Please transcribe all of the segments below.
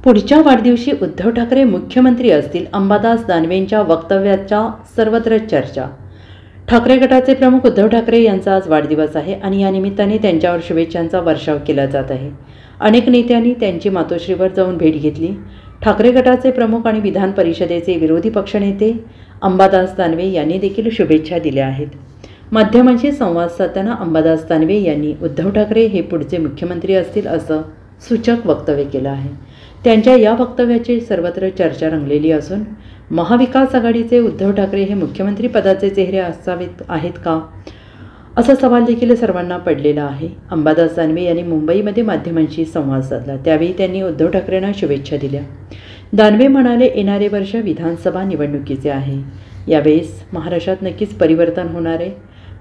पुढच्या वाढदिवशी उद्धव ठाकरे मुख्यमंत्री असतील, अंबादास दानवेंच्या वक्तव्याच्या सर्वत्र चर्चा। ठाकरे गटाचे प्रमुख उद्धव ठाकरे यांचा आज वाढदिवस आहे आणि या निमित्ताने त्यांच्यावर शुभेच्छांचा वर्षाव केला जात आहे। अनेक नेत्यांनी त्यांची मातोश्रीवर जाऊन भेट घेतली। ठाकरे गटाचे प्रमुख आणि विधान परिषदेचे विरोधी पक्षनेते अंबादास दानवे यांनी देखील शुभेच्छा दिल्या आहेत। माध्यमांशी संवाद साधताना अंबादास दानवे यांनी उद्धव ठाकरे हे पुढचे मुख्यमंत्री असतील असं सूचक वक्तव्य केलं आहे। त्यांच्या या वक्तव्याची सर्वत्र चर्चा रंगलेली असून महाविकास आघाडीचे उद्धव ठाकरे हे मुख्यमंत्री पदाचे चेहरे आहेत का असा सवाल देखील सर्वांना पडलेला आहे। अंबादास दानवे यांनी मुंबईमध्ये माध्यमांशी संवाद साधला, त्यावेळी त्यांनी उद्धव ठाकरेंना शुभेच्छा दिल्या। दानवे म्हणाले, येणारे वर्ष विधानसभा निवडणुकीचे आहे, यावेळेस महाराष्ट्रात नक्कीच परिवर्तन होणार आहे।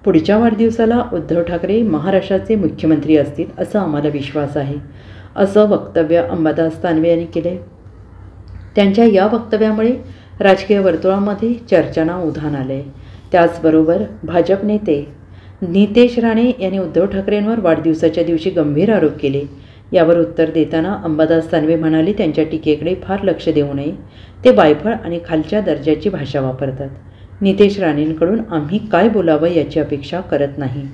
पुढच्या वाढदिवसाला उद्धव ठाकरे महाराष्ट्राचे मुख्यमंत्री असतील असा आम्हाला विश्वास आहे, असं वक्तव्य अंबादास दानवे यांनी केले। त्यांच्या या वक्तव्यामुळे राजकीय वर्तुळामध्ये चर्चांना उधाण आले। त्याचबरोबर भाजप नेते नितेश राणे यांनी उद्धव ठाकरेंवर वाढदिवसाच्या दिवशी गंभीर आरोप केले। यावर उत्तर देताना अंबादास दानवे म्हणाले, त्यांच्या टीकेकडे फार लक्ष देऊ नये, ते वायफळ आणि खालच्या दर्जाची भाषा वापरतात। नितेश राणेंकडून आम्ही काय बोलावं याची अपेक्षा करत नाही,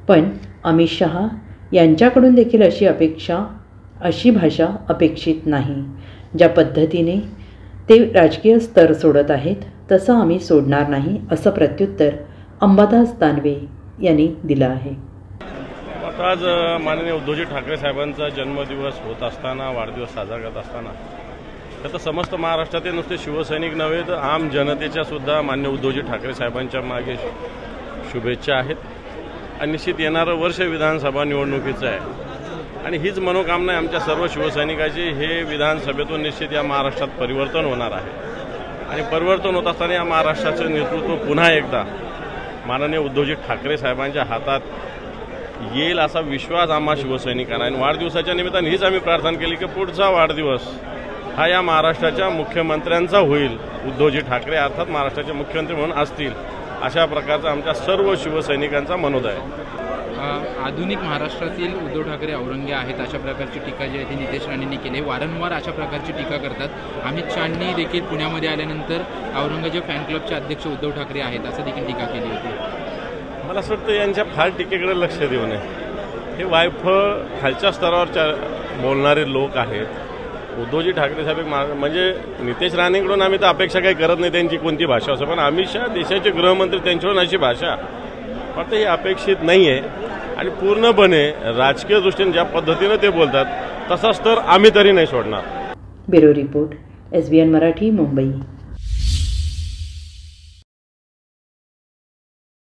पण अमित शहा यांच्याकडून देखील अशी भाषा अपेक्षित नाही। ज्या पद्धतीने ते राजकीय स्तर सोडत आहेत तसं आम्ही सोडणार नाही, असं प्रत्युत्तर अंबादास दानवे यांनी दिलं आहे। आज माननीय उद्धवजी ठाकरे साहेबांचा जन्मदिवस होत असताना, वाढदिवस साजरा करत असताना तर समस्त महाराष्ट्रातील नुसते शिवसैनिक नव्हे तर आम जनतेच्या सुद्धा माननीय उद्धवजी ठाकरे साहेबांच्या मागे शुभेच्छा आहेत। आणि निश्चित येणारं वर्ष विधानसभा निवडणुकीचं आहे आणि हीच मनोकामना आहे आमच्या सर्व शिवसैनिकाची। हे विधानसभेतून निश्चित या महाराष्ट्रात परिवर्तन होणार आहे आणि परिवर्तन होत असताना या महाराष्ट्राचं नेतृत्व पुन्हा एकदा माननीय उद्धवजी ठाकरे साहेबांच्या हातात येईल असा विश्वास आम्हा शिवसैनिकांना आहे। वाढदिवसाच्या निमित्ताने हीच आम्ही प्रार्थना केली की पुढचा वाढदिवस हा या महाराष्ट्राच्या मुख्यमंत्र्यांचा होईल, उद्धवजी ठाकरे अर्थात महाराष्ट्राचे मुख्यमंत्री म्हणून असतील, अशा प्रकारचा आमच्या सर्व शिवसैनिकांचा मनोदय आहे। आधुनिक महाराष्ट्रातील उद्धव ठाकरे औरंगे आहेत अशा प्रकारची टीका जी आहे ती नितेश राणेंनी केली। वारंवार अशा प्रकारची टीका करतात। अमित शहांनी देखील पुण्यामध्ये आल्यानंतर औरंगजेब फॅन क्लबचे अध्यक्ष उद्धव ठाकरे आहेत असं देखील टीका केली होती। मला असं वाटतं यांच्या फार टीकेकडे लक्ष देऊ नये। हे वायफळ खालच्या स्तरावर बोलणारे लोक आहेत। उद्धवजी ठाकरे साहेब म्हणजे नितेश राणेंकडून आम्ही तर अपेक्षा काही करत नाही त्यांची कोणती भाषा असो, पण अमित शहा देशाचे गृहमंत्री त्यांच्याकडून अशी भाषा वाटतं ही अपेक्षित नाही आहे आणि पूर्णपणे राजकीय दृष्टीने ज्या पद्धतीने ते बोलतात तसाच तर आम्ही तरी नाही सोडणार। Bureau report, SBN Marathi, Mumbai.